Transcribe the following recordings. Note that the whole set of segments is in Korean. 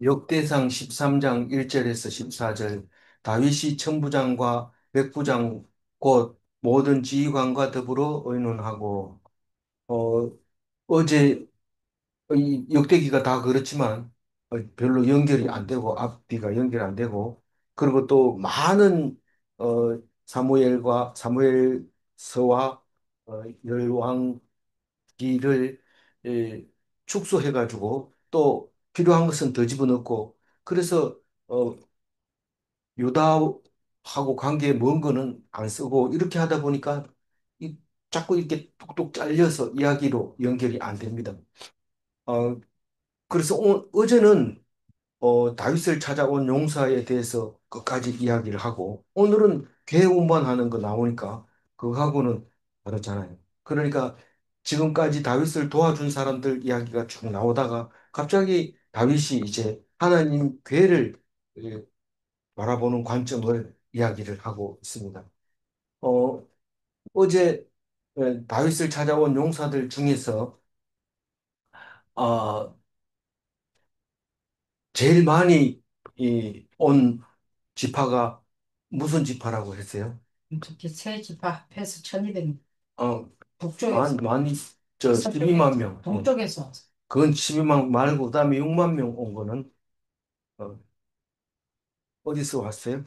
역대상 13장 1절에서 14절 다윗이 천부장과 백부장 곧 모든 지휘관과 더불어 의논하고 어, 어제 이 역대기가 다 그렇지만 별로 연결이 안 되고 앞뒤가 연결 안 되고 그리고 또 많은 사무엘서와 열왕기를 예, 축소해 가지고 또 필요한 것은 더 집어넣고 그래서 어, 유다하고 관계에 먼 거는 안 쓰고 이렇게 하다 보니까 이, 자꾸 이렇게 뚝뚝 잘려서 이야기로 연결이 안 됩니다. 어, 그래서 어제는 다윗을 찾아온 용사에 대해서 끝까지 이야기를 하고 오늘은 괴 운반하는 거 나오니까 그거하고는 다르잖아요. 그러니까 지금까지 다윗을 도와준 사람들 이야기가 쭉 나오다가 갑자기 다윗이 이제 하나님 괴를 예, 바라보는 관점을 이야기를 하고 있습니다. 어, 어제 다윗을 찾아온 용사들 중에서 아, 제일 많이 온 지파가 무슨 지파라고 했어요? 이렇게 세 집합 합해서 1200. 어, 북쪽에서. 많이, 저 12만 명. 동쪽에서. 그건 12만 말고, 그다음에 6만 명 온 거는 어, 어디서 왔어요?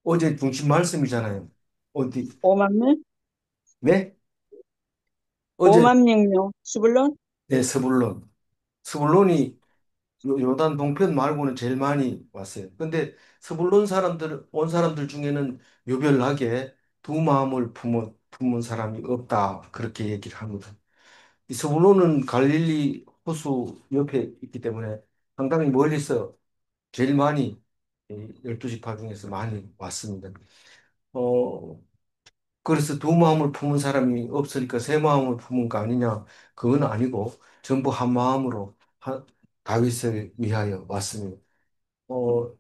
어제 중심 말씀이잖아요. 어디, 5만 명? 네? 어제, 5만 명요. 스불론? 네, 스불론. 스불론이 요단 동편 말고는 제일 많이 왔어요. 근데 스불론 사람들, 온 사람들 중에는 유별나게 두 마음을 품은 사람이 없다. 그렇게 얘기를 합니다. 이 스불론은 갈릴리 호수 옆에 있기 때문에 상당히 멀리서 제일 많이 이 12지파 중에서 많이 왔습니다. 어, 그래서 두 마음을 품은 사람이 없으니까 세 마음을 품은 거 아니냐? 그건 아니고 전부 한 마음으로 다윗을 위하여 왔습니다. 어,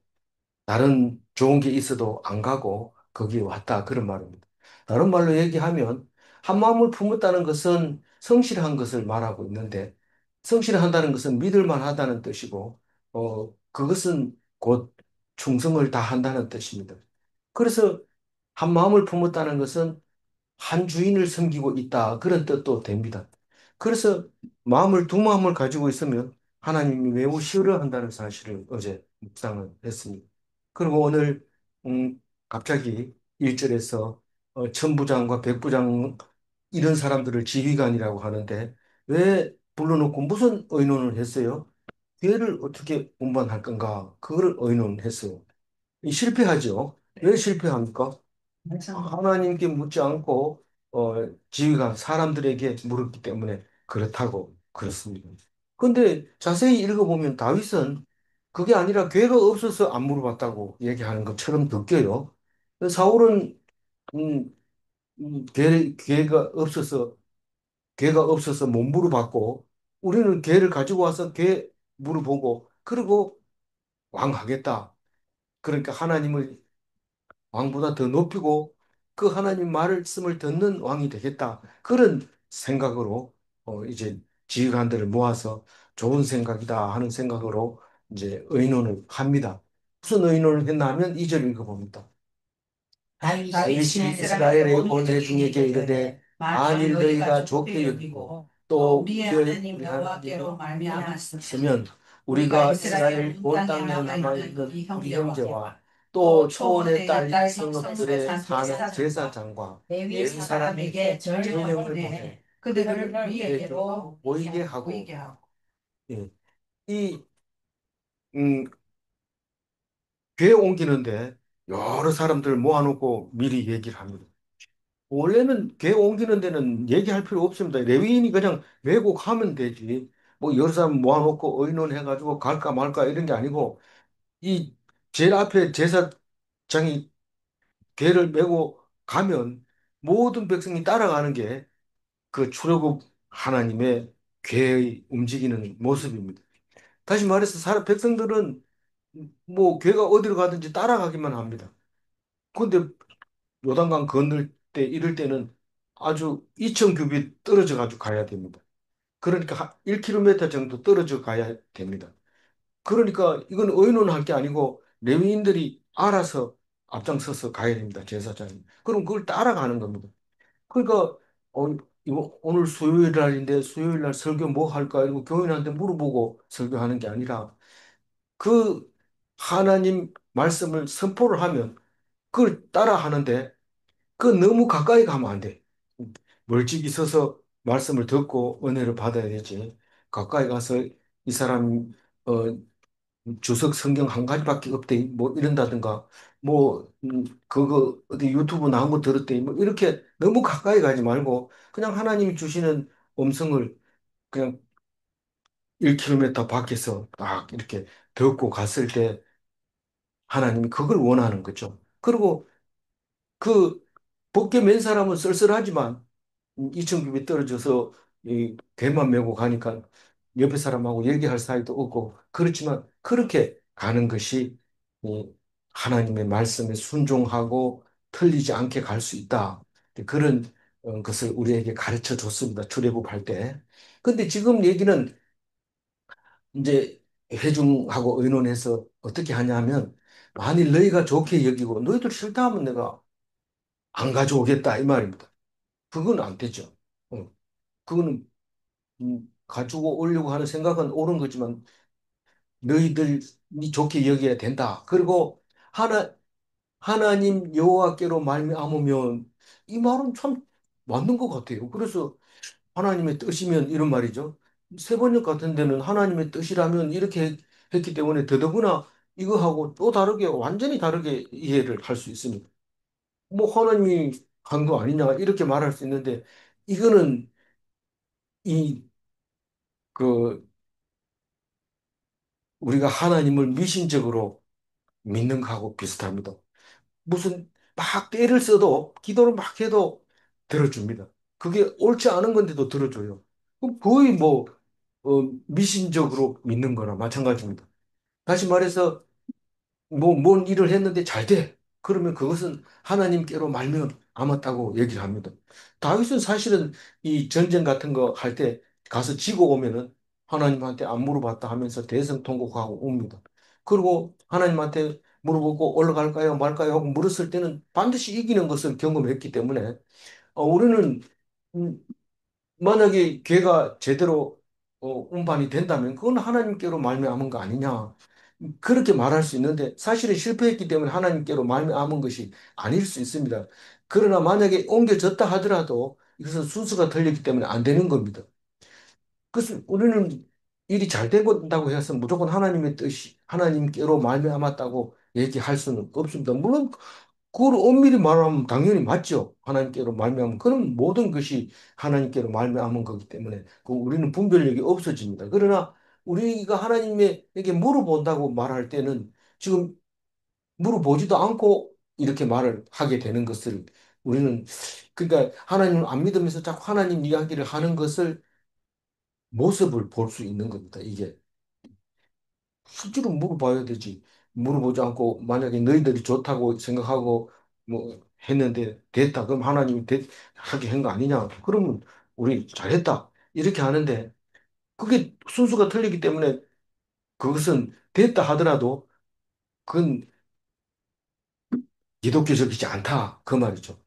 다른 좋은 게 있어도 안 가고 거기에 왔다 그런 말입니다. 다른 말로 얘기하면 한 마음을 품었다는 것은 성실한 것을 말하고 있는데 성실한다는 것은 믿을 만하다는 뜻이고 그것은 곧 충성을 다한다는 뜻입니다. 그래서 한 마음을 품었다는 것은 한 주인을 섬기고 있다. 그런 뜻도 됩니다. 그래서 두 마음을 가지고 있으면 하나님이 매우 싫어한다는 사실을 어제 묵상을 했습니다. 그리고 오늘 갑자기 1절에서 천부장과 백부장 이런 사람들을 지휘관이라고 하는데 왜 불러놓고 무슨 의논을 했어요? 기회를 어떻게 운반할 건가? 그걸 의논했어요. 실패하죠. 왜 실패합니까? 하나님께 묻지 않고 지휘관 사람들에게 물었기 때문에 그렇다고 그렇습니다. 근데 자세히 읽어보면 다윗은 그게 아니라 괴가 없어서 안 물어봤다고 얘기하는 것처럼 느껴요. 사울은 음, 괴가 없어서 못 물어봤고 우리는 괴를 가지고 와서 괴 물어보고 그리고 왕하겠다. 그러니까 하나님을 왕보다 더 높이고 그 하나님 말씀을 듣는 왕이 되겠다. 그런 생각으로 이제 지휘관들을 모아서 좋은 생각이다 하는 생각으로 이제 의논을 합니다. 무슨 의논을 했나 하면 2절 읽어봅니다. 다윗이 이스라엘의 온 회중에게 이르되 만일 너희가 좋게 여기고 또 우리의 하나님 여호와께로 말미암았으면 우리가 이스라엘 온 땅에 남아있는 우리 형제와 또 초원의 딸 성읍들의 사는 제사장과 레위 사람에게 전령을 보내 그들을 우리에게로 모이게 하고 예. 이 음, 교회 옮기는데 여러 사람들 모아놓고 미리 얘기를 합니다. 원래는 개 옮기는 데는 얘기할 필요 없습니다. 레위인이 그냥 메고 가면 되지. 뭐 여러 사람 모아놓고 의논해가지고 갈까 말까 이런 게 아니고 이 제일 앞에 제사장이 개를 메고 가면 모든 백성이 따라가는 게 그 출애굽 하나님의 개의 움직이는 모습입니다. 다시 말해서 백성들은 뭐 개가 어디로 가든지 따라가기만 합니다. 근데 요단강 건널 때 이럴 때는 아주 2,000 규빗 떨어져 가지고 가야 됩니다. 그러니까 1km 정도 떨어져 가야 됩니다. 그러니까 이건 의논할 게 아니고 레위인들이 알아서 앞장서서 가야 됩니다. 제사장이. 그럼 그걸 따라가는 겁니다. 그러니까 이거 오늘 수요일 날인데 수요일 날 설교 뭐 할까? 이러고 교인한테 물어보고 설교하는 게 아니라 그 하나님 말씀을 선포를 하면 그걸 따라 하는데 그 너무 가까이 가면 안 돼. 멀찍이 서서 말씀을 듣고 은혜를 받아야 되지. 가까이 가서 이 사람 어, 주석 성경 한 가지밖에 없대. 뭐 이런다든가 뭐 그거 어디 유튜브 나온 거 들었대. 뭐 이렇게 너무 가까이 가지 말고 그냥 하나님이 주시는 음성을 그냥 1km 밖에서 딱 이렇게 듣고 갔을 때 하나님이 그걸 원하는 거죠. 그리고 그 벗게 맨 사람은 쓸쓸하지만 2,000급이 떨어져서 이 괴만 메고 가니까 옆에 사람하고 얘기할 사이도 없고 그렇지만 그렇게 가는 것이 이 하나님의 말씀에 순종하고 틀리지 않게 갈 수 있다. 그런 것을 우리에게 가르쳐 줬습니다. 출애굽할 때. 근데 지금 얘기는 이제 회중하고 의논해서 어떻게 하냐면 만일 너희가 좋게 여기고 너희들 싫다 하면 내가 안 가져오겠다 이 말입니다. 그건 안 되죠. 그거는 가지고 오려고 하는 생각은 옳은 거지만 너희들이 좋게 여겨야 된다. 그리고 하나님 여호와께로 말미암으면 이 말은 참 맞는 것 같아요. 그래서 하나님의 뜻이면 이런 말이죠. 세번역 같은 데는 하나님의 뜻이라면 이렇게 했기 때문에 더더구나 이거하고 또 다르게 완전히 다르게 이해를 할 수 있습니다. 뭐 하나님이 한 거 아니냐 이렇게 말할 수 있는데 이거는 이 그 우리가 하나님을 미신적으로 믿는 거하고 비슷합니다. 무슨 막 때를 써도 기도를 막 해도 들어줍니다. 그게 옳지 않은 건데도 들어줘요. 그럼 거의 뭐 미신적으로 믿는 거나 마찬가지입니다. 다시 말해서 뭐 뭔 일을 했는데 잘 돼. 그러면 그것은 하나님께로 말미암았다고 얘기를 합니다. 다윗은 사실은 이 전쟁 같은 거 할 때 가서 지고 오면은 하나님한테 안 물어봤다 하면서 대성통곡하고 옵니다. 그리고 하나님한테 물어보고 올라갈까요 말까요 하고 물었을 때는 반드시 이기는 것을 경험했기 때문에 우리는 음, 만약에 걔가 제대로 운반이 된다면 그건 하나님께로 말미암은 거 아니냐. 그렇게 말할 수 있는데 사실은 실패했기 때문에 하나님께로 말미암은 것이 아닐 수 있습니다. 그러나 만약에 옮겨졌다 하더라도 이것은 순서가 틀렸기 때문에 안 되는 겁니다. 그래서 우리는 일이 잘 된다고 해서 무조건 하나님의 뜻이 하나님께로 말미암았다고 얘기할 수는 없습니다. 물론 그걸 엄밀히 말하면 당연히 맞죠. 하나님께로 말미암은 그럼 모든 것이 하나님께로 말미암은 거기 때문에 우리는 분별력이 없어집니다. 그러나 우리가 하나님에게 물어본다고 말할 때는 지금 물어보지도 않고 이렇게 말을 하게 되는 것을 우리는 그러니까 하나님을 안 믿으면서 자꾸 하나님 이야기를 하는 것을 모습을 볼 수 있는 겁니다. 이게 실제로 물어봐야 되지. 물어보지 않고 만약에 너희들이 좋다고 생각하고 뭐 했는데 됐다. 그럼 하나님이 하게 한 거 아니냐. 그러면 우리 잘했다. 이렇게 하는데 그게 순수가 틀리기 때문에 그것은 됐다 하더라도 그건 기독교적이지 않다. 그 말이죠.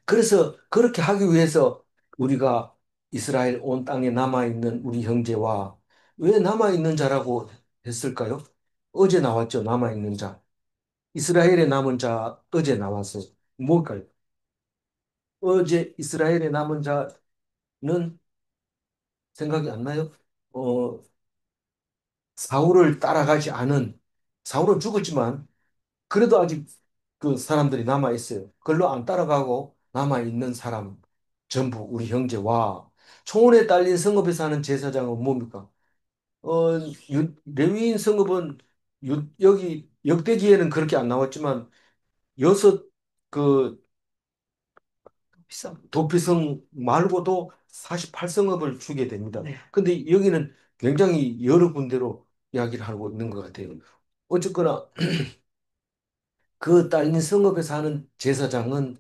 그래서 그렇게 하기 위해서 우리가 이스라엘 온 땅에 남아있는 우리 형제와 왜 남아있는 자라고 했을까요? 어제 나왔죠. 남아있는 자. 이스라엘의 남은 자 어제 나왔어요. 뭘까요? 어제 이스라엘의 남은 자는 생각이 안 나요? 어, 사울을 따라가지 않은 사울은 죽었지만 그래도 아직 그 사람들이 남아 있어요. 그걸로 안 따라가고 남아 있는 사람 전부 우리 형제와 초원에 딸린 성읍에 사는 제사장은 뭡니까? 레위인 성읍은 여기 역대기에는 그렇게 안 나왔지만 여섯 그 도피성 말고도 48성읍을 주게 됩니다. 네. 근데 여기는 굉장히 여러 군데로 이야기를 하고 있는 것 같아요. 어쨌거나 그 딸린 성읍에 사는 제사장은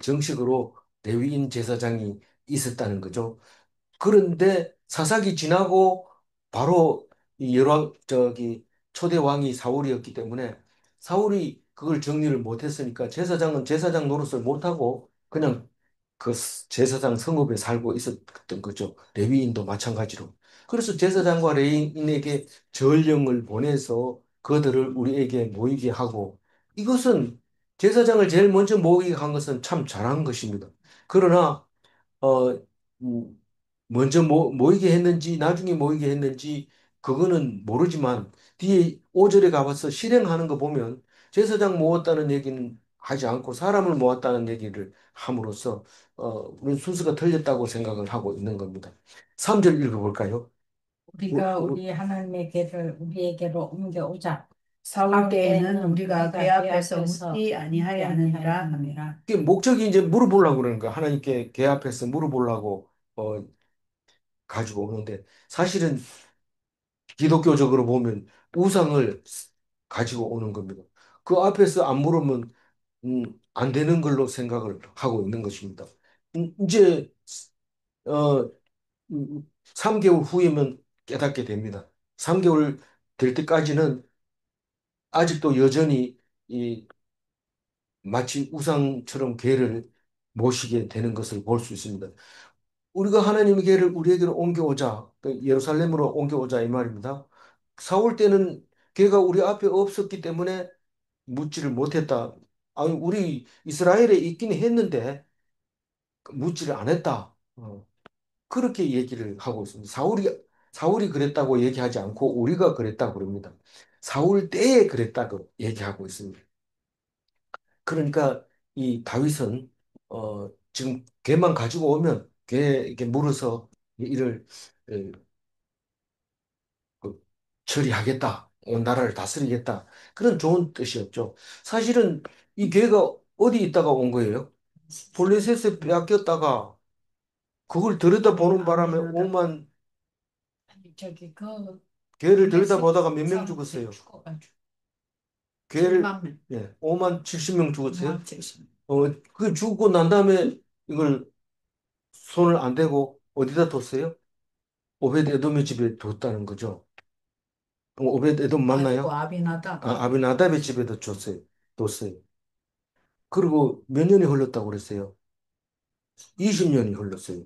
정식으로 레위인 제사장이 있었다는 거죠. 그런데 사사기 지나고 바로 이 열왕 저기 초대 왕이 사울이었기 때문에 사울이 그걸 정리를 못했으니까 제사장은 제사장 노릇을 못하고 그냥 그 제사장 성읍에 살고 있었던 거죠. 레위인도 마찬가지로. 그래서 제사장과 레위인에게 전령을 보내서 그들을 우리에게 모이게 하고 이것은 제사장을 제일 먼저 모이게 한 것은 참 잘한 것입니다. 그러나 어, 먼저 모이게 했는지, 나중에 모이게 했는지, 그거는 모르지만, 뒤에 5절에 가봐서 실행하는 거 보면, 제사장 모았다는 얘기는 하지 않고 사람을 모았다는 얘기를 함으로써, 우리는 순서가 틀렸다고 생각을 하고 있는 겁니다. 3절 읽어볼까요? 우리가 우리 하나님의 길을 우리에게로 옮겨오자. 사울 사울 때에는 때에는 우리가 우리가 배 배 앞에서 앞에서 묻지 아니하여 하느니라 함이라. 그게 목적이 이제 물어보려고 그러는 거야. 하나님께 개 앞에서 물어보려고, 가지고 오는데, 사실은 기독교적으로 보면 우상을 가지고 오는 겁니다. 그 앞에서 안 물으면 안 되는 걸로 생각을 하고 있는 것입니다. 이제 어, 3개월 후이면 깨닫게 됩니다. 3개월 될 때까지는 아직도 여전히 이 마치 우상처럼 괴를 모시게 되는 것을 볼 수 있습니다. 우리가 하나님의 괴를 우리에게로 옮겨오자, 그 예루살렘으로 옮겨오자 이 말입니다. 사울 때는 괴가 우리 앞에 없었기 때문에 묻지를 못했다. 아니, 우리 이스라엘에 있긴 했는데 묻지를 안 했다. 그렇게 얘기를 하고 있습니다. 사울이 그랬다고 얘기하지 않고 우리가 그랬다고 그럽니다. 사울 때에 그랬다고 얘기하고 있습니다. 그러니까 이 다윗은 지금 걔만 가지고 오면 걔에게 물어서 이를 에, 그, 처리하겠다. 온 나라를 다스리겠다. 그런 좋은 뜻이었죠. 사실은 이 걔가 어디 있다가 온 거예요? 블레셋에 빼앗겼다가 그걸 들여다보는 바람에 오만 아니, 저기 그 걔를 블레셋 들여다보다가 몇 명 사람들이 죽었어요? 죽어가지고 걔를 7만 명, 예, 5만 70명 죽었어요. 5만 70. 그 죽고 난 다음에 이걸 손을 안 대고 어디다 뒀어요? 오베드 에돔의 집에 뒀다는 거죠. 오베드 에돔 아니고 맞나요? 아비나답. 아비나답의 집에다 뒀어요. 그리고 몇 년이 흘렀다고 그랬어요? 20년이 흘렀어요.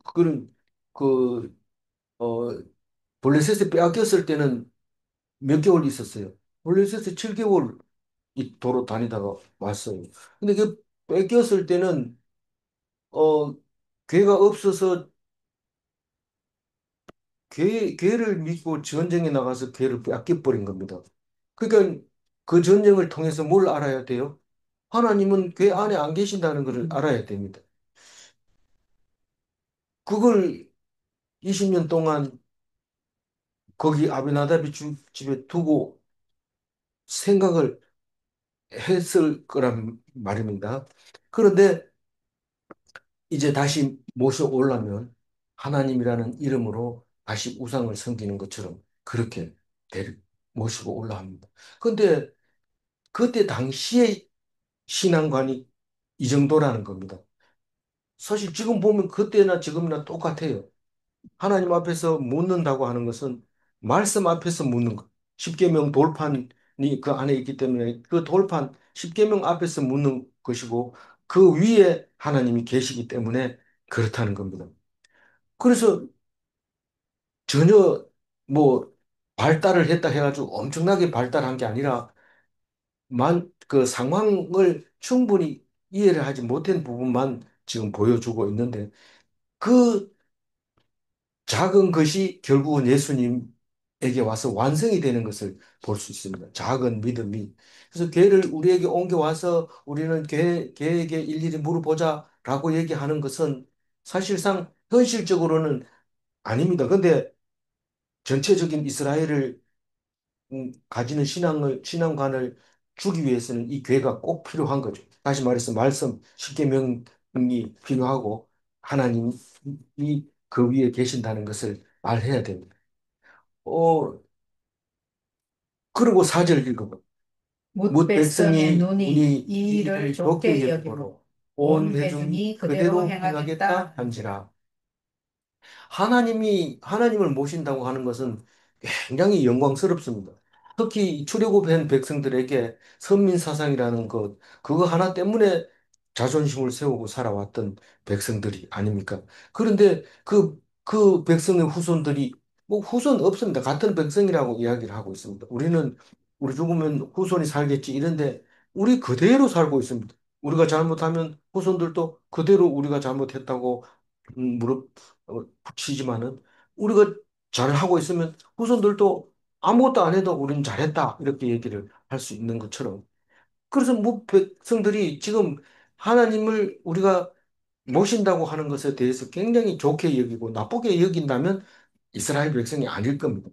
그런 그 어, 블레셋에 빼앗겼을 때는 몇 개월 있었어요. 블레셋에 7개월 이 도로 다니다가 왔어요. 근데 그 뺏겼을 때는 어 괴가 없어서 괴를 믿고 전쟁에 나가서 괴를 뺏겨버린 겁니다. 그러니까 그 전쟁을 통해서 뭘 알아야 돼요? 하나님은 괴 안에 안 계신다는 것을 알아야 됩니다. 그걸 20년 동안 거기 아비나답의 집에 두고 생각을 했을 거란 말입니다. 그런데 이제 다시 모셔 오려면 하나님이라는 이름으로 다시 우상을 섬기는 것처럼 그렇게 모시고 올라갑니다. 근데 그때 당시의 신앙관이 이 정도라는 겁니다. 사실 지금 보면 그때나 지금이나 똑같아요. 하나님 앞에서 묻는다고 하는 것은 말씀 앞에서 묻는 것. 십계명 돌판이 그 안에 있기 때문에 그 돌판 십계명 앞에서 묻는 것이고 그 위에 하나님이 계시기 때문에 그렇다는 겁니다. 그래서 전혀 뭐 발달을 했다 해가지고 엄청나게 발달한 게 아니라 그 상황을 충분히 이해를 하지 못한 부분만 지금 보여주고 있는데 그 작은 것이 결국은 예수님에게 와서 완성이 되는 것을 볼 수 있습니다. 작은 믿음이. 그래서 걔를 우리에게 옮겨와서 우리는 걔에게 일일이 물어보자라고 얘기하는 것은 사실상 현실적으로는 아닙니다. 근데 전체적인 이스라엘을 가지는 신앙관을 주기 위해서는 이 교회가 꼭 필요한 거죠. 다시 말해서 말씀 십계명이 필요하고 하나님이 그 위에 계신다는 것을 말해야 됩니다. 어, 그리고 4절 읽어봐. 못 못 백성의 백성이 눈이 이 이 일을 일을 좋게 좋게 여기므로 여기므로 온 온 회중이 회중이 그대로 그대로 행하겠다 행하겠다. 한지라. 하나님을 모신다고 하는 것은 굉장히 영광스럽습니다. 특히 출애굽한 백성들에게 선민사상이라는 것, 그거 하나 때문에 자존심을 세우고 살아왔던 백성들이 아닙니까? 그런데 그 백성의 후손들이, 뭐 후손 없습니다. 같은 백성이라고 이야기를 하고 있습니다. 우리 죽으면 후손이 살겠지 이런데 우리 그대로 살고 있습니다. 우리가 잘못하면 후손들도 그대로 우리가 잘못했다고 무릎 붙이지만은, 우리가 잘하고 있으면 후손들도 아무것도 안 해도 우리는 잘했다 이렇게 얘기를 할 수 있는 것처럼, 그래서 뭐 백성들이 지금 하나님을 우리가 모신다고 하는 것에 대해서 굉장히 좋게 여기고 나쁘게 여긴다면 이스라엘 백성이 아닐 겁니다.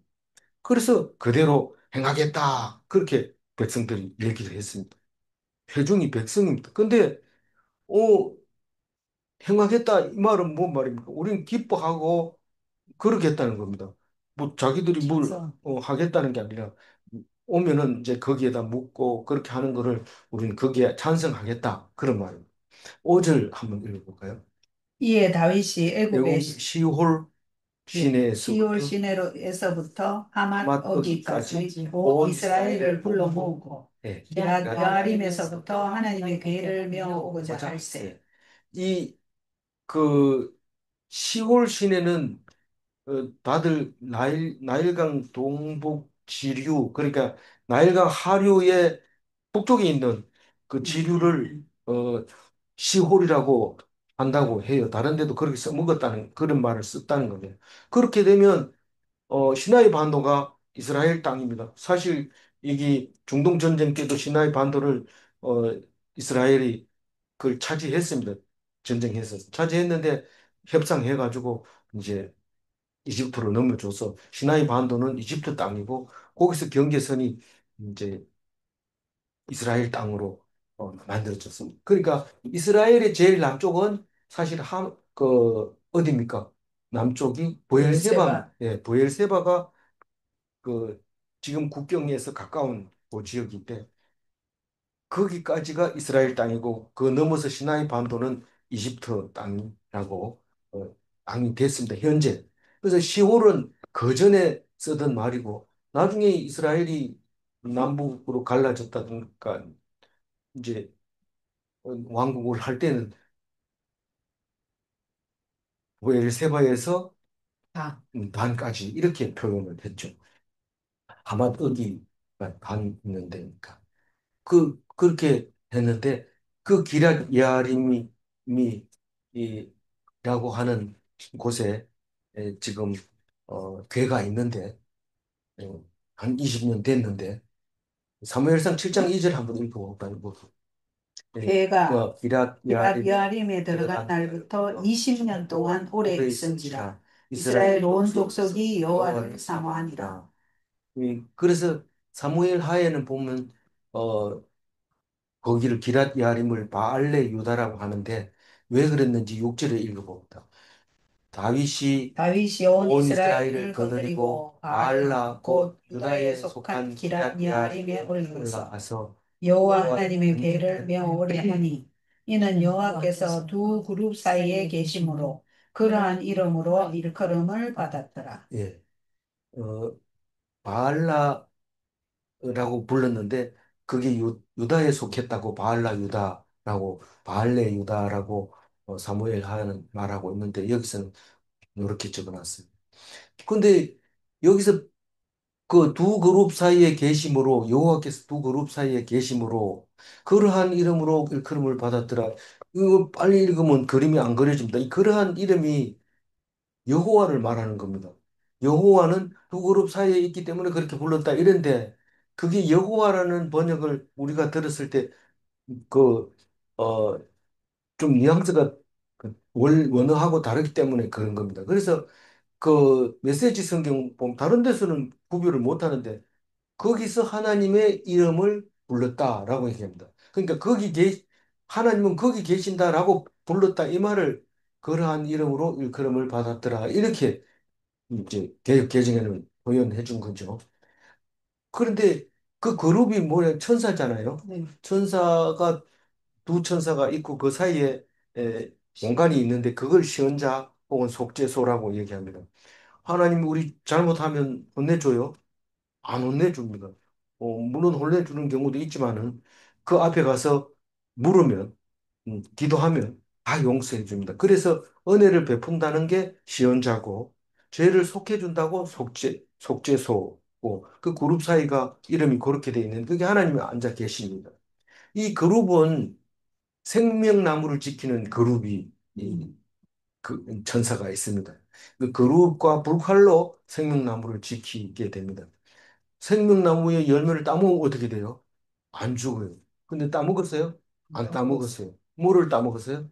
그래서 그대로 행하겠다 그렇게 백성들이 얘기를 했습니다. 회중이 백성입니다. 근데 어 행하겠다 이 말은 뭔 말입니까? 우리는 기뻐하고 그러겠다는 겁니다. 뭐 자기들이 뭘 그래서 하겠다는 게 아니라 오면은 이제 거기에다 묻고 그렇게 하는 거를 우리는 거기에 찬성하겠다 그런 말입니다. 5절 한번 읽어볼까요? 이에 다윗이 애굽 애굽의 시홀 시올 시내에서부터 시내로에서부터 하맛 하맛 어기까지 어기까지 온 온 이스라엘을 이스라엘을 불러 모으고, 모으고 예, 기럇 여아림에서부터 하나님의 괴를 메어오고자 할세. 예. 이 그 시홀 시내는 다들 나일강 동북 지류, 그러니까 나일강 하류의 북쪽에 있는 그 지류를 시홀이라고 한다고 해요. 다른 데도 그렇게 써먹었다는 그런 말을 썼다는 거예요. 그렇게 되면 시나이 반도가 이스라엘 땅입니다. 사실 이게 중동 전쟁 때도 시나이 반도를 어, 이스라엘이 그걸 차지했습니다. 전쟁해서 차지했는데 협상해가지고 이제 이집트로 넘겨줘서 시나이 반도는 이집트 땅이고 거기서 경계선이 이제 이스라엘 땅으로 만들어졌습니다. 그러니까 이스라엘의 제일 남쪽은 사실 어디입니까? 남쪽이 브엘세바. 부엘세바, 예, 부엘세바가 그 지금 국경에서 가까운 그 지역인데 거기까지가 이스라엘 땅이고 그 넘어서 시나이 반도는 이집트 땅이라고 땅이 됐습니다. 현재. 그래서 시홀은 그 전에 쓰던 말이고 나중에 이스라엘이 남북으로 갈라졌다든가 이제 왕국을 할 때는 부엘세바에서 단까지 이렇게 표현을 했죠. 하맛 어기가 단 있는 데니까. 그렇게 했는데 그 기럇 예아림이 이라고 하는 곳에 지금 괴가 있는데 한 20년 됐는데 사무엘상 7장 2절 한번 읽어볼까요? 뭐, 괴가 기럇 기럇 예아림 여아림에 들어간 들어간 날부터 20년 동안 오래 오래 있은지라. 있은지라 이스라엘 이스라엘 온 족속 족속이 여호와를 여호와를 사모하니라. 사모하니라. 그래서 사무엘 하에는 보면 어, 거기를 기럇 야림을 바알레 유다라고 하는데 왜 그랬는지 6절에 읽어봅니다. 다윗이 다윗이 온 온 이스라엘을 이스라엘을 거느리고 거느리고 바알라 바알라 곧 곧 유다에 유다에 속한 속한 기럇 기럇 여아림에 야림에 올라가서 올라가서 여호와 여호와 하나님의 괴를 하나님의 메어오려 하니 이는 여호와께서 두 그룹 사이에 계심으로 그러한 이름으로 일컬음을 받았더라. 예, 어, 바알라라고 불렀는데 그게 유다에 속했다고 바알라 유다라고 바알레 유다라고 사무엘 하는 말하고 있는데 여기서는 이렇게 적어놨어요. 근데 여기서 그 두 그룹 사이에 계심으로 여호와께서 두 그룹 사이에 계심으로 그러한 이름으로 일컬음을 받았더라. 이거 빨리 읽으면 그림이 안 그려집니다. 이 그러한 이름이 여호와를 말하는 겁니다. 여호와는 두 그룹 사이에 있기 때문에 그렇게 불렀다 이런데 그게 여호와라는 번역을 우리가 들었을 때 그 어 좀 뉘앙스가 원어하고 다르기 때문에 그런 겁니다. 그래서 그 메시지 성경 보면 다른 데서는 구별을 못 하는데 거기서 하나님의 이름을 불렀다라고 얘기합니다. 그러니까 하나님은 거기 계신다라고 불렀다 이 말을 그러한 이름으로 일컬음을 받았더라 이렇게 이제 개역 개정에는 표현해 준 거죠. 그런데 그 그룹이 뭐냐 천사잖아요. 네. 천사가 두 천사가 있고 그 사이에 공간이 있는데 그걸 시언자 혹은 속죄소라고 얘기합니다. 하나님 우리 잘못하면 혼내줘요? 안 혼내줍니다. 물론 혼내주는 경우도 있지만은 그 앞에 가서 물으면, 기도하면 다 용서해 줍니다. 그래서 은혜를 베푼다는 게 시언자고, 죄를 속해준다고 속죄소고, 그 그룹 사이가 이름이 그렇게 되어 있는 그게 하나님이 앉아 계십니다. 이 그룹은 생명나무를 지키는 그룹이 그 천사가 있습니다. 그 그룹과 불칼로 생명나무를 지키게 됩니다. 생명나무의 열매를 따먹으면 어떻게 돼요? 안 죽어요. 근데 따먹었어요? 안 따먹었어요. 뭐를 따먹었어요?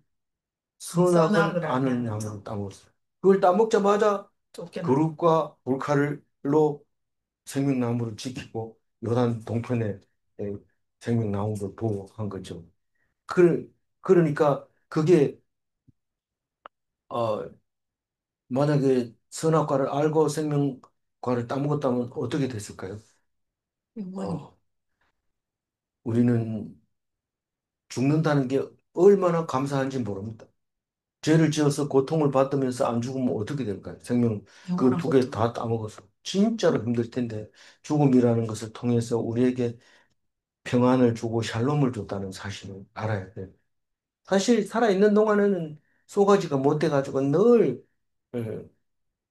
선악을 아는 나무를 따먹었어요. 그걸 따먹자마자 쫓겨나. 그룹과 불칼로 생명나무를 지키고 요단 동편에 에, 생명나무를 보호한 거죠. 그, 그러니까 그게 어, 만약에 선악과를 알고 생명과를 따먹었다면 어떻게 됐을까요? 영원히. 어, 우리는 죽는다는 게 얼마나 감사한지 모릅니다. 죄를 지어서 고통을 받으면서 안 죽으면 어떻게 될까요? 생명 그 영원한 두 개 고통. 다 따먹어서 진짜로 힘들 텐데 죽음이라는 것을 통해서 우리에게 평안을 주고 샬롬을 줬다는 사실을 알아야 돼요. 사실 살아있는 동안에는 쏘가지가 못 돼가지고 늘 어,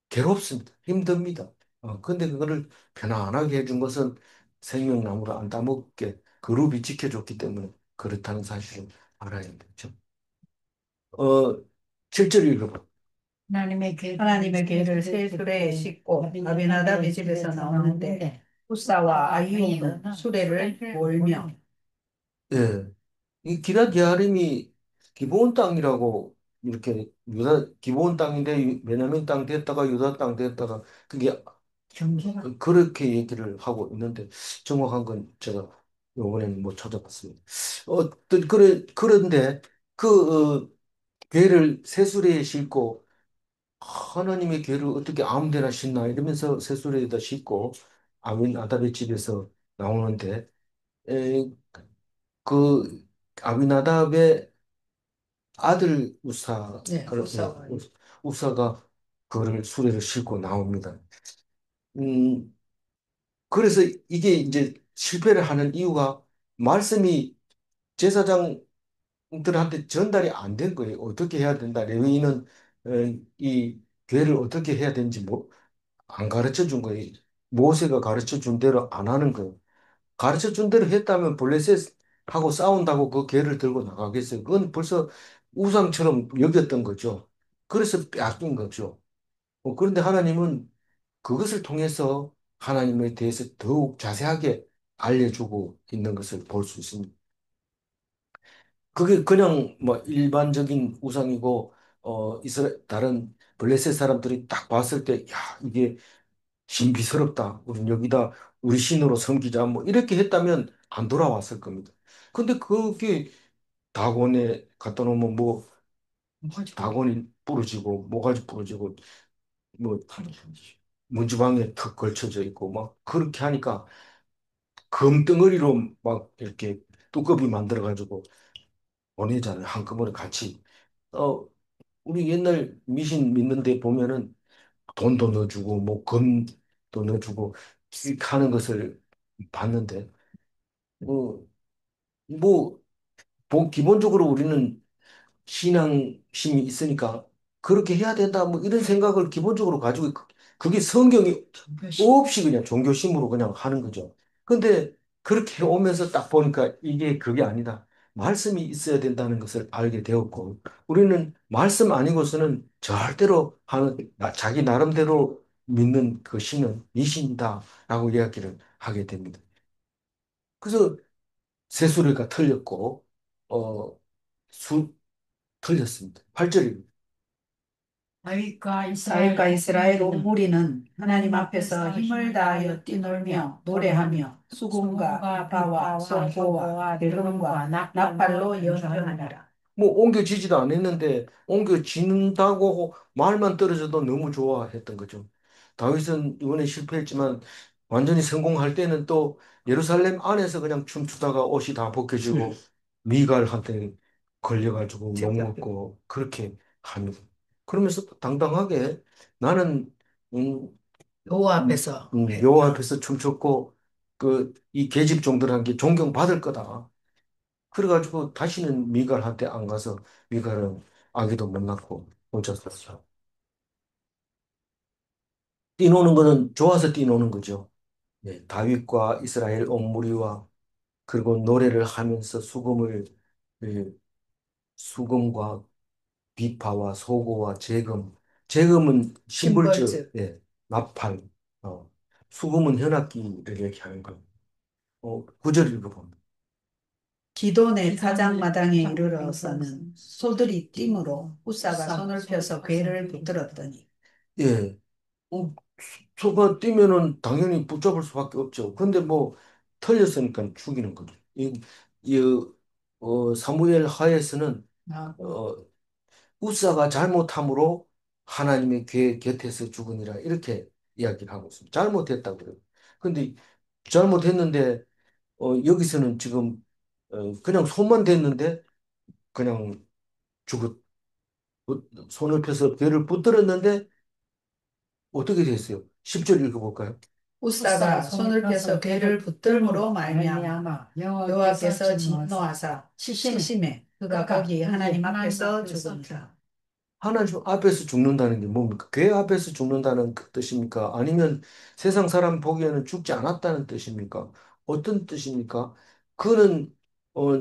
괴롭습니다. 힘듭니다. 근데 그거를 편안하게 해준 것은 생명나무를 안 따먹게 그룹이 지켜줬기 때문에 그렇다는 사실을 알아야 되죠. 어, 7절 읽어봐. 하나님의 괴를 세술에 싣고 아비나답의 집에서 나오는데 우사와 아히오는 수레를 몰며. 예. 이 기럇 예아림이 기브온 땅이라고 이렇게 유다 기브온 땅인데 베냐민 땅 됐다가 유다 땅 됐다가 그게 그렇게 얘기를 하고 있는데 정확한 건 제가 요번에는 못 찾아봤습니다. 그런데 그 괴를 새수레에 싣고 하나님의 괴를 어떻게 아무 데나 싣나 이러면서 새수레에다 싣고 아민 아답의 집에서 나오는데 에, 그 아미나답의 아들 우사 네, 우사와 우사가 그를 수레를 싣고 나옵니다. 음, 그래서 이게 이제 실패를 하는 이유가 말씀이 제사장들한테 전달이 안 된 거예요. 어떻게 해야 된다. 레위인은 어, 이 괴를 어떻게 해야 되는지 뭐, 안 가르쳐 준 거예요. 모세가 가르쳐 준 대로 안 하는 거예요. 가르쳐 준 대로 했다면 블레셋하고 싸운다고 그 괴를 들고 나가겠어요. 그건 벌써 우상처럼 여겼던 거죠. 그래서 빼앗긴 거죠. 그런데 하나님은 그것을 통해서 하나님에 대해서 더욱 자세하게 알려주고 있는 것을 볼 수 있습니다. 그게 그냥 뭐 일반적인 우상이고 다른 블레셋 사람들이 딱 봤을 때 야, 이게 신비스럽다. 우린 여기다 우리 신으로 섬기자. 뭐 이렇게 했다면 안 돌아왔을 겁니다. 근데 그게 다곤에 갖다 놓으면 뭐 다곤이 부러지고 모가지 부러지고 뭐 문지방에 턱 걸쳐져 있고 막 그렇게 하니까 금덩어리로 막 이렇게 두꺼비 만들어 가지고 보내잖아요. 한꺼번에 같이. 어 우리 옛날 미신 믿는데 보면은 돈도 넣어주고 뭐 금도 넣어주고 이렇게 하는 것을 봤는데 어, 뭐 기본적으로 우리는 신앙심이 있으니까 그렇게 해야 된다 뭐 이런 생각을 기본적으로 가지고 그게 성경이 없이 그냥 종교심으로 그냥 하는 거죠. 근데 그렇게 오면서 딱 보니까 이게 그게 아니다. 말씀이 있어야 된다는 것을 알게 되었고 우리는 말씀 아니고서는 절대로 하는 자기 나름대로 믿는 그 신은 미신이다라고 이야기를 하게 됩니다. 그래서 새수레가 틀렸고 어, 수, 틀렸습니다. 8절입니다. 다윗과 이스라엘 온 무리는 하나님 앞에서 힘을 다하여 뛰놀며 노래하며 수금과 비파와 송고와 대금과 나팔로 연주하니라. 뭐 옮겨지지도 않았는데 옮겨진다고 말만 떨어져도 너무 좋아했던 거죠. 다윗은 이번에 실패했지만 완전히 성공할 때는 또 예루살렘 안에서 그냥 춤추다가 옷이 다 벗겨지고 미갈한테 걸려가지고 욕먹고 그렇게 합니다. 그러면서 당당하게 나는 음, 여호와 앞에서 여호와 앞에서 춤췄고 그 이 계집종들한 게 존경받을 거다. 그래가지고 다시는 미갈한테 안 가서 미갈은 아기도 못 낳고 혼자 살았어. 뛰노는 거는 좋아서 뛰노는 거죠. 예, 다윗과 이스라엘 온 무리와 그리고 노래를 하면서 예, 수금과 비파와 소고와 재금, 재금은 심벌주, 심벌즈 예, 나팔, 어, 수금은 현악기를 얘기하는 거. 구절 읽어봅니다. 기돈의 타작마당에 이르러서는 소들이 띠므로 후사가 손을 펴서 괴를 붙들었더니 예, 소가 뛰면은 당연히 붙잡을 수밖에 없죠. 근데 뭐 털렸으니까 죽이는 거죠. 이 사무엘 하에서는 하고 어, 우사가 잘못함으로 하나님의 곁에서 죽으니라 이렇게 이야기를 하고 있습니다. 잘못했다고 그래요. 근데 잘못했는데 여기서는 지금 그냥 손만 댔는데 그냥 죽었 손을 펴서 배를 붙들었는데 어떻게 됐어요? 10절 읽어볼까요? 우사가 손을 펴서 괴를 붙들므로 말미암아 말미암아 여호와께서 여호와께서 진노하사 치심에 치심에 그가 거기 하나님 앞에서 죽으니라. 하나님 앞에서 죽는다는 게 뭡니까? 괴 앞에서 죽는다는 그 뜻입니까? 아니면 세상 사람 보기에는 죽지 않았다는 뜻입니까? 어떤 뜻입니까? 그는 어,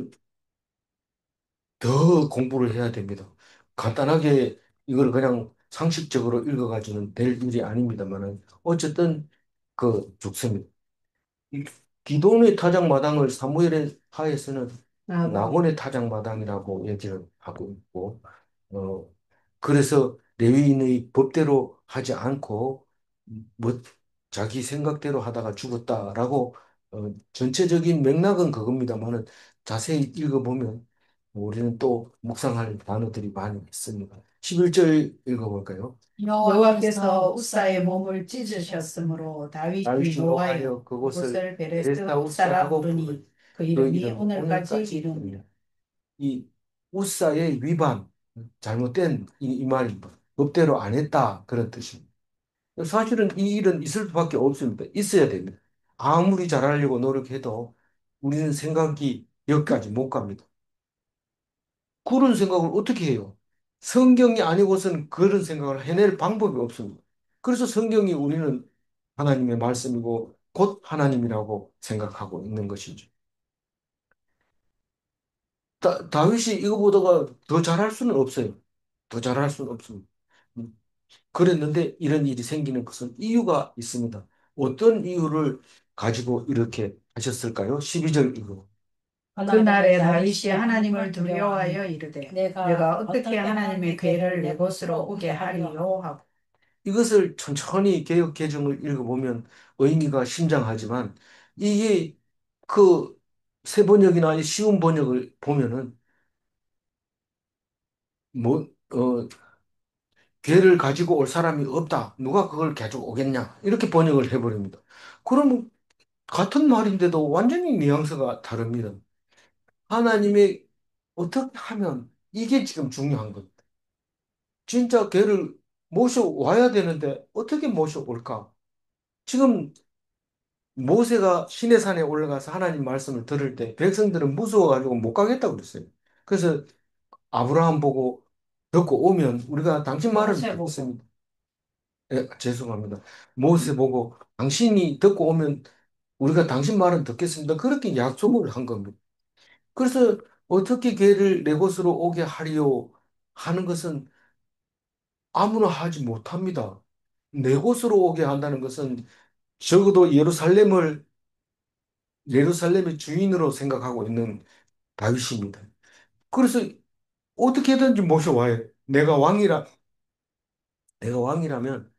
더 공부를 해야 됩니다. 간단하게 이걸 그냥 상식적으로 읽어가지고는 될 일이 아닙니다만은 어쨌든 죽습니다. 이 기도의 타작마당을 사무엘의 하에서는 나고 낙원의 타작마당이라고 얘기를 하고 있고, 어, 그래서 레위인의 법대로 하지 않고, 뭐, 자기 생각대로 하다가 죽었다라고, 전체적인 맥락은 그겁니다만은 자세히 읽어보면 우리는 또 묵상할 단어들이 많이 있습니다. 11절 읽어볼까요? 여호와께서 우사의 몸을 찢으셨으므로 다윗이 다윗이 노하여 노하여 그곳을 그곳을 베레스 베레스다 우사라 우사라고 부르니 그 그 이름이 이름이 오늘까지 오늘까지 이르니라. 있습니다. 이 우사의 위반, 잘못된 이 말입니다. 법대로 안 했다 그런 뜻입니다. 사실은 이 일은 있을 수밖에 없습니다. 있어야 됩니다. 아무리 잘하려고 노력해도 우리는 생각이 여기까지 못 갑니다. 그런 생각을 어떻게 해요? 성경이 아니고서는 그런 생각을 해낼 방법이 없습니다. 그래서 성경이 우리는 하나님의 말씀이고 곧 하나님이라고 생각하고 있는 것이죠. 다윗이 이거보다가 더 잘할 수는 없어요. 더 잘할 수는 없습니다. 음, 그랬는데 이런 일이 생기는 것은 이유가 있습니다. 어떤 이유를 가지고 이렇게 하셨을까요? 12절 이거. 그날에 다윗이 하나님을 두려워하여 이르되 내가 내가 어떻게 하나님의 괴를 내 곳으로 오게 하리요 하고 이것을 천천히 개역 개정을 읽어보면 의미가 심장하지만 이게 그 새 번역이나 이 쉬운 번역을 보면은 뭐, 괴를 가지고 올 사람이 없다. 누가 그걸 가지고 오겠냐? 이렇게 번역을 해버립니다. 그러면 같은 말인데도 완전히 뉘앙스가 다릅니다. 하나님의 어떻게 하면 이게 지금 중요한 겁니다. 진짜 걔를 모셔와야 되는데 어떻게 모셔올까? 지금 모세가 시내산에 올라가서 하나님 말씀을 들을 때 백성들은 무서워가지고 못 가겠다고 그랬어요. 그래서 아브라함 보고 듣고 오면 우리가 당신 말은 모세 보고 듣겠습니다. 예, 죄송합니다. 모세 보고 당신이 듣고 오면 우리가 당신 말은 듣겠습니다. 그렇게 약속을 한 겁니다. 그래서 어떻게 걔를 내 곳으로 오게 하리요 하는 것은 아무나 하지 못합니다. 내 곳으로 오게 한다는 것은 적어도 예루살렘의 주인으로 생각하고 있는 다윗입니다. 그래서 어떻게든지 모셔와야 돼. 내가 왕이라면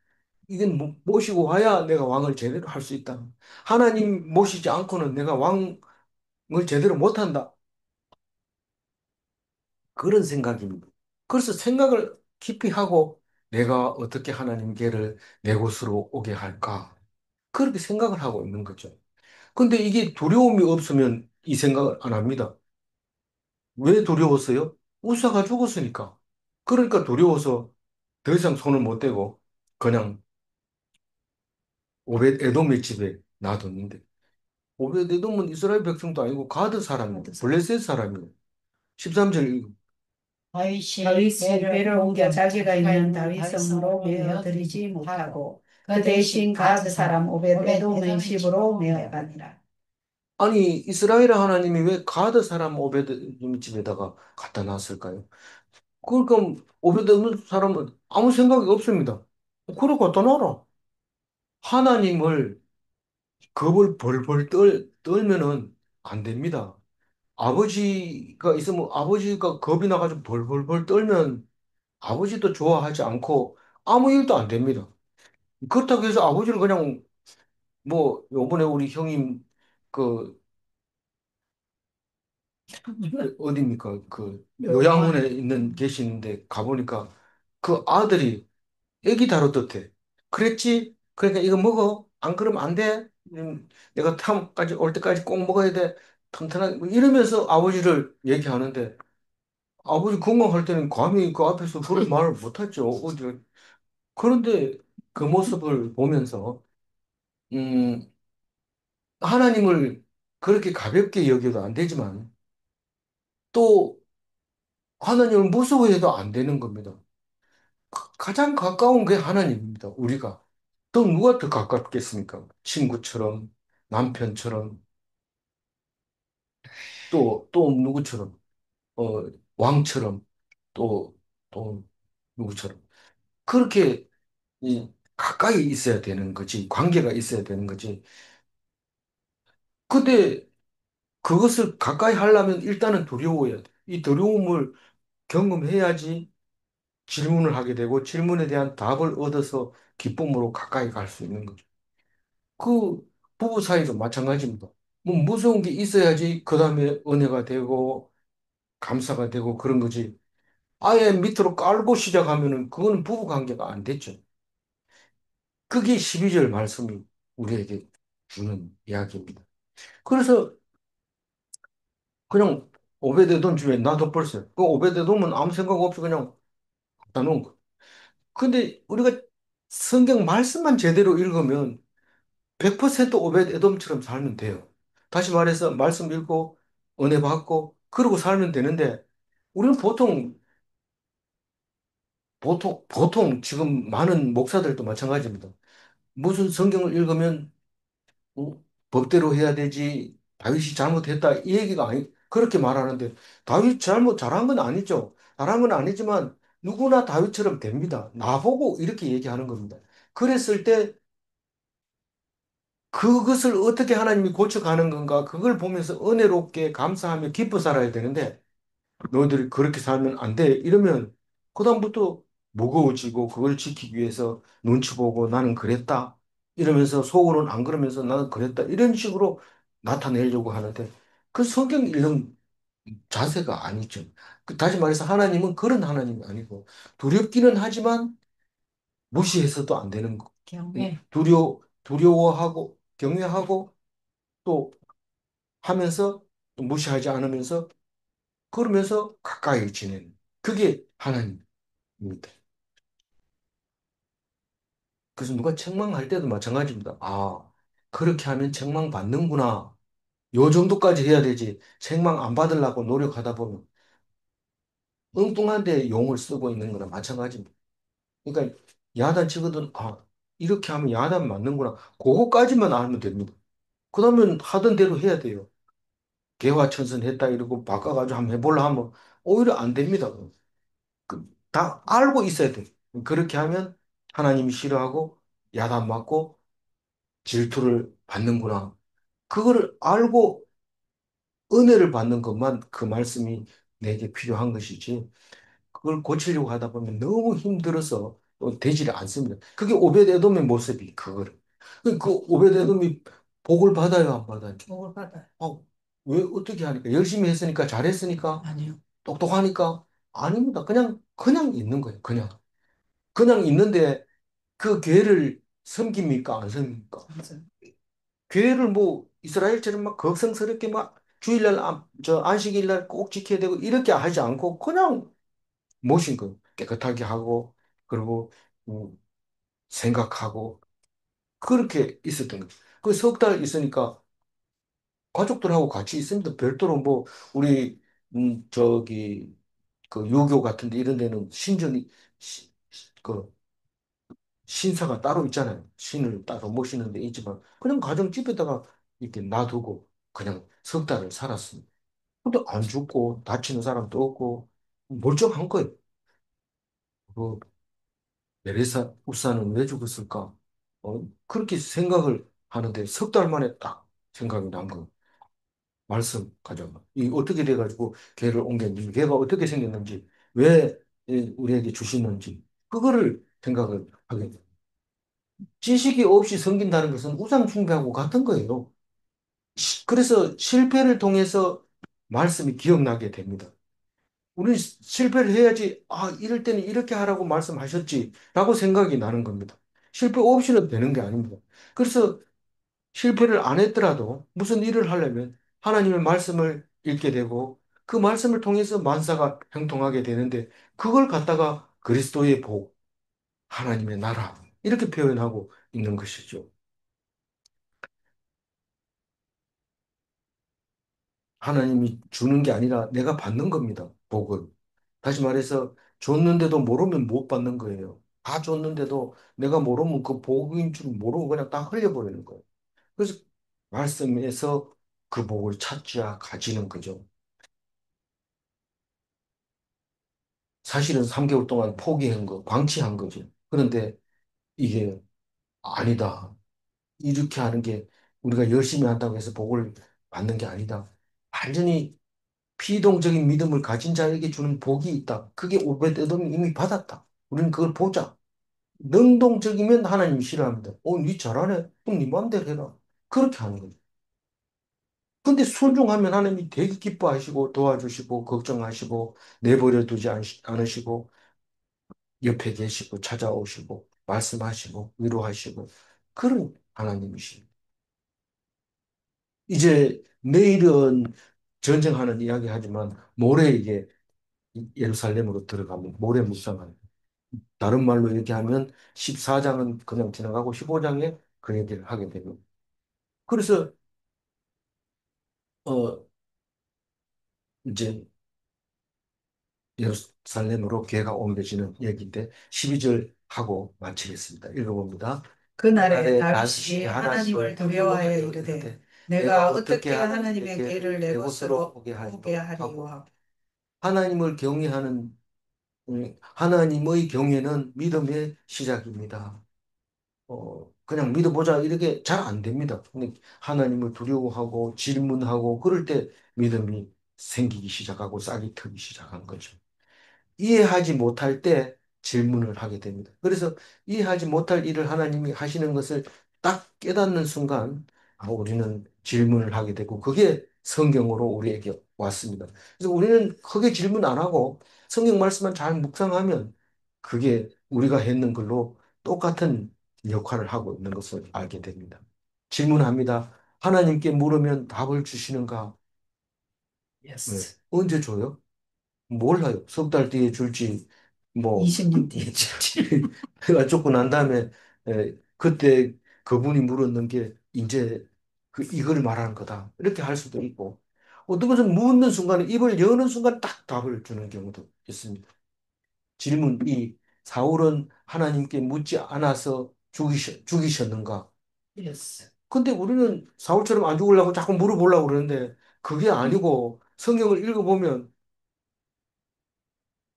이건 모시고 와야 내가 왕을 제대로 할 수 있다. 하나님 모시지 않고는 내가 왕을 제대로 못한다. 그런 생각입니다. 그래서 생각을 깊이 하고 내가 어떻게 하나님께를 내 곳으로 오게 할까? 그렇게 생각을 하고 있는 거죠. 근데 이게 두려움이 없으면 이 생각을 안 합니다. 왜 두려웠어요? 우사가 죽었으니까. 그러니까 두려워서 더 이상 손을 못 대고 그냥 오벳 에돔의 집에 놔뒀는데 오벳 에돔은 이스라엘 백성도 아니고 가드 사람인데 블레셋 사람이에요. 13절 다윗이 배를 옮겨 자기가 있는 다윗 성으로 메어 들이지 못하고 그 대신 가드 사람 오벳 에돔의 집으로 메어 가니라. 아니 이스라엘 하나님이 왜 가드 사람 오벳 에돔 집에다가 갖다 놨을까요? 그러니까 오베드 사람은 아무 생각이 없습니다. 그래 갖다 놔라. 하나님을 겁을 벌벌 떨면은 안 됩니다. 아버지가 있으면 아버지가 겁이 나가지고 벌벌벌 떨면 아버지도 좋아하지 않고 아무 일도 안 됩니다. 그렇다고 해서 아버지를 그냥 뭐 요번에 우리 형님 그 어디입니까? 그 요양원에 있는 계시는데 가보니까 그 아들이 애기 다루듯해. 그랬지? 그러니까 이거 먹어. 안 그러면 안 돼. 내가 탐까지 올 때까지 꼭 먹어야 돼. 튼튼하게. 뭐 이러면서 아버지를 얘기하는데 아버지 건강할 때는 감히 그 앞에서 그런 말을 못하죠. 어디. 그런데 그 모습을 보면서 음, 하나님을 그렇게 가볍게 여겨도 안 되지만 또 하나님을 무서워해도 안 되는 겁니다. 가장 가까운 게 하나님입니다. 우리가. 또 누가 더 가깝겠습니까? 친구처럼, 남편처럼, 또 누구처럼, 어, 왕처럼, 또, 또 누구처럼. 그렇게 가까이 있어야 되는 거지. 관계가 있어야 되는 거지. 근데 그것을 가까이 하려면 일단은 두려워야 돼. 이 두려움을 경험해야지 질문을 하게 되고 질문에 대한 답을 얻어서 기쁨으로 가까이 갈 수 있는 거죠. 그 부부 사이도 마찬가지입니다. 뭐 무서운 게 있어야지 그 다음에 은혜가 되고 감사가 되고 그런 거지. 아예 밑으로 깔고 시작하면은 그거는 부부 관계가 안 됐죠. 그게 12절 말씀이 우리에게 주는 이야기입니다. 그래서 그냥 오베데돔 집에 놔둬버렸어요. 그 오베데돔은 아무 생각 없이 그냥 갖다 놓은 거예요. 근데 우리가 성경 말씀만 제대로 읽으면 100% 오벳 에돔처럼 살면 돼요. 다시 말해서 말씀 읽고 은혜 받고 그러고 살면 되는데 우리는 보통 지금 많은 목사들도 마찬가지입니다. 무슨 성경을 읽으면 법대로 해야 되지 다윗이 잘못했다 이 얘기가 아니 그렇게 말하는데 다윗 잘못 잘한 건 아니죠. 잘한 건 아니지만 누구나 다윗처럼 됩니다. 나보고 이렇게 얘기하는 겁니다. 그랬을 때 그것을 어떻게 하나님이 고쳐가는 건가? 그걸 보면서 은혜롭게 감사하며 기뻐 살아야 되는데, 너희들이 그렇게 살면 안 돼. 이러면, 그다음부터 무거워지고, 그걸 지키기 위해서 눈치 보고 나는 그랬다. 이러면서 속으로는 안 그러면서 나는 그랬다. 이런 식으로 나타내려고 하는데, 그 성경 읽는 자세가 아니죠. 다시 말해서 하나님은 그런 하나님이 아니고, 두렵기는 하지만 무시해서도 안 되는 거. 경외. 두려워하고, 경외하고, 또 하면서 또 무시하지 않으면서 그러면서 가까이 지내는 그게 하나님입니다. 그래서 누가 책망할 때도 마찬가지입니다. 아, 그렇게 하면 책망 받는구나. 요 정도까지 해야 되지. 책망 안 받으려고 노력하다 보면 엉뚱한데 용을 쓰고 있는 거나 마찬가지입니다. 그러니까 야단 치거든. 아, 이렇게 하면 야단 맞는구나. 그거까지만 알면 됩니다. 그러면 하던 대로 해야 돼요. 개화천선했다 이러고 바꿔가지고 한번 해보려 하면 오히려 안 됩니다. 다 알고 있어야 돼. 그렇게 하면 하나님이 싫어하고 야단 맞고 질투를 받는구나. 그거를 알고 은혜를 받는 것만 그 말씀이 내게 필요한 것이지. 그걸 고치려고 하다 보면 너무 힘들어서 또 되지를 않습니다. 그게 오베데돔의 모습이 그거를. 그 오베데돔이 복을 받아요, 안 받아요? 복을 받아요. 왜 어떻게 하니까? 열심히 했으니까 잘했으니까 아니요. 똑똑하니까 아닙니다. 그냥 있는 거예요. 그냥 있는데 그 교회를 섬깁니까? 안 섬깁니까? 맞아요. 교회를 뭐 이스라엘처럼 막 걱정스럽게 막 주일날, 저 안식일날 꼭 지켜야 되고 이렇게 하지 않고 그냥 모신 거예요. 깨끗하게 하고 그리고 음, 생각하고 그렇게 있었던 거죠. 그 석 달 있으니까 가족들하고 같이 있습니다. 별도로 뭐 우리 저기 그 유교 같은데 이런 데는 신전이 그 신사가 따로 있잖아요. 신을 따로 모시는 데 있지만 그냥 가정집에다가 이렇게 놔두고 그냥 석 달을 살았습니다. 근데 안 죽고 다치는 사람도 없고 멀쩡한 거예요. 그 베레사 우사는 왜 죽었을까? 그렇게 생각을 하는데 석 달 만에 딱 생각이 난 거예요. 말씀 가져가. 이 어떻게 돼가지고 걔를 옮겼는지, 걔가 어떻게 생겼는지, 왜 우리에게 주시는지, 그거를 생각을 하게 돼요. 지식이 없이 섬긴다는 것은 우상 숭배하고 같은 거예요. 그래서 실패를 통해서 말씀이 기억나게 됩니다. 우리는 실패를 해야지, 아, 이럴 때는 이렇게 하라고 말씀하셨지, 라고 생각이 나는 겁니다. 실패 없이는 되는 게 아닙니다. 그래서 실패를 안 했더라도 무슨 일을 하려면 하나님의 말씀을 읽게 되고 그 말씀을 통해서 만사가 형통하게 되는데 그걸 갖다가 그리스도의 복, 하나님의 나라, 이렇게 표현하고 있는 것이죠. 하나님이 주는 게 아니라 내가 받는 겁니다. 복을. 다시 말해서 줬는데도 모르면 못 받는 거예요. 다 줬는데도 내가 모르면 그 복인 줄 모르고 그냥 딱 흘려버리는 거예요. 그래서 말씀에서 그 복을 찾자 가지는 거죠. 사실은 3개월 동안 포기한 거, 방치한 거죠. 그런데 이게 아니다. 이렇게 하는 게 우리가 열심히 한다고 해서 복을 받는 게 아니다. 완전히 피동적인 믿음을 가진 자에게 주는 복이 있다. 그게 오베데돔이 이미 받았다. 우리는 그걸 보자. 능동적이면 하나님이 싫어합니다. 니 잘하네. 그럼 네 마음대로 해라. 그렇게 하는 거죠. 근데 순종하면 하나님이 되게 기뻐하시고 도와주시고 걱정하시고 내버려 두지 않으시고 옆에 계시고 찾아오시고 말씀하시고 위로하시고 그런 하나님이십니다. 이제 내일은 전쟁하는 이야기 하지만 모레 이게 예루살렘으로 들어가면 모레 묵상하는 다른 말로 얘기하면 14장은 그냥 지나가고 15장에 그 얘기를 하게 되고 그래서 어 이제 예루살렘으로 교회가 옮겨지는 얘기인데 12절 하고 마치겠습니다. 읽어봅니다. 그날에 그날에 다윗이 다시 하나님을 하나님을 두려워하여 두려워하여 이르되 이르되 내가 내가 어떻게 어떻게 하나님의 하나님의 길을 길을 내 내 것으로 것으로 보게 보게 하리요 하리요 하고 하고 하나님을 경외하는 하나님의 경외는 믿음의 시작입니다. 그냥 믿어보자 이렇게 잘 안 됩니다. 근데 하나님을 두려워하고 질문하고 그럴 때 믿음이 생기기 시작하고 싹이 트기 시작한 거죠. 이해하지 못할 때 질문을 하게 됩니다. 그래서 이해하지 못할 일을 하나님이 하시는 것을 딱 깨닫는 순간 우리는 질문을 하게 되고 그게 성경으로 우리에게 왔습니다. 그래서 우리는 크게 질문 안 하고 성경 말씀만 잘 묵상하면 그게 우리가 했는 걸로 똑같은 역할을 하고 있는 것을 알게 됩니다. 질문합니다. 하나님께 물으면 답을 주시는가? 네. 예스. 언제 줘요? 몰라요. 석 달 뒤에 줄지, 뭐, 20년 뒤에 줄지. 내가 죽고 난 다음에, 그때 그분이 물었는 게, 이제, 이걸 말하는 거다. 이렇게 할 수도 있고, 어떤 것은 묻는 순간에, 입을 여는 순간 딱 답을 주는 경우도 있습니다. 질문 2. 사울은 하나님께 묻지 않아서 죽이셨는가? 예스. 근데 우리는 사울처럼 안 죽으려고 자꾸 물어보려고 그러는데, 그게 아니고, 성경을 읽어보면,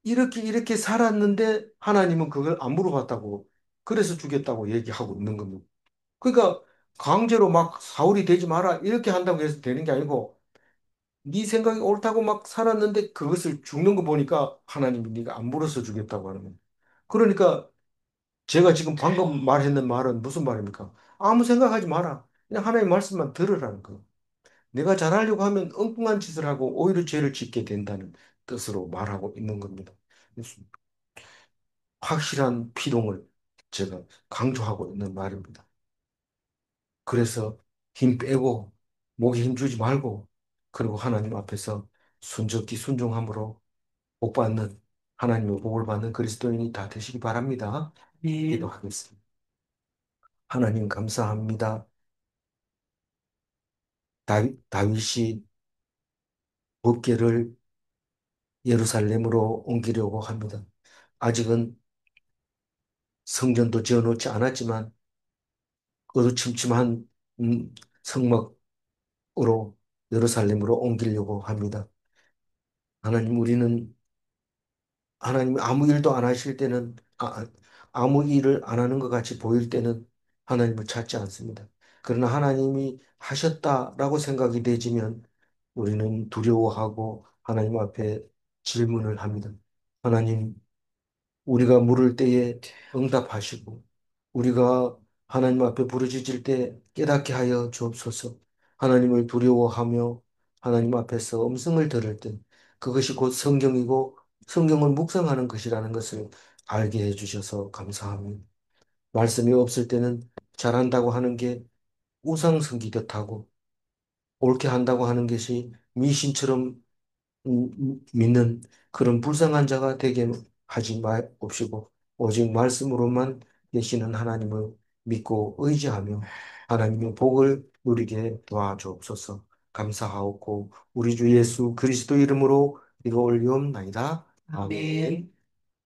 이렇게 살았는데 하나님은 그걸 안 물어봤다고 그래서 주겠다고 얘기하고 있는 겁니다. 그러니까 강제로 막 사울이 되지 마라 이렇게 한다고 해서 되는 게 아니고 네 생각이 옳다고 막 살았는데 그것을 죽는 거 보니까 하나님이 네가 안 물어서 주겠다고 하는 겁니다. 그러니까 제가 지금 방금 말했는 말은 무슨 말입니까? 아무 생각하지 마라. 그냥 하나님 말씀만 들으라는 거. 내가 잘하려고 하면 엉뚱한 짓을 하고 오히려 죄를 짓게 된다는 뜻으로 말하고 있는 겁니다. 확실한 피동을 제가 강조하고 있는 말입니다. 그래서 힘 빼고 목에 힘 주지 말고 그리고 하나님 앞에서 순적히 순종함으로 복 받는 하나님의 복을 받는 그리스도인이 다 되시기 바랍니다. 네. 기도하겠습니다. 하나님 감사합니다. 다윗이 법궤를 예루살렘으로 옮기려고 합니다. 아직은 성전도 지어놓지 않았지만 어두침침한 성막으로 예루살렘으로 옮기려고 합니다. 하나님, 우리는 하나님 아무 일도 안 하실 때는 아무 일을 안 하는 것 같이 보일 때는 하나님을 찾지 않습니다. 그러나 하나님이 하셨다라고 생각이 되지면 우리는 두려워하고 하나님 앞에 질문을 합니다. 하나님, 우리가 물을 때에 응답하시고 우리가 하나님 앞에 부르짖을 때 깨닫게 하여 주옵소서. 하나님을 두려워하며 하나님 앞에서 음성을 들을 때 그것이 곧 성경이고 성경을 묵상하는 것이라는 것을 알게 해주셔서 감사합니다. 말씀이 없을 때는 잘한다고 하는 게 우상숭기듯 하고 옳게 한다고 하는 것이 미신처럼 믿는 그런 불쌍한 자가 되게 하지 마옵시고 오직 말씀으로만 계시는 하나님을 믿고 의지하며 하나님의 복을 누리게 도와주옵소서. 감사하옵고 우리 주 예수 그리스도 이름으로 이거 올리옵나이다. 아멘. 아멘.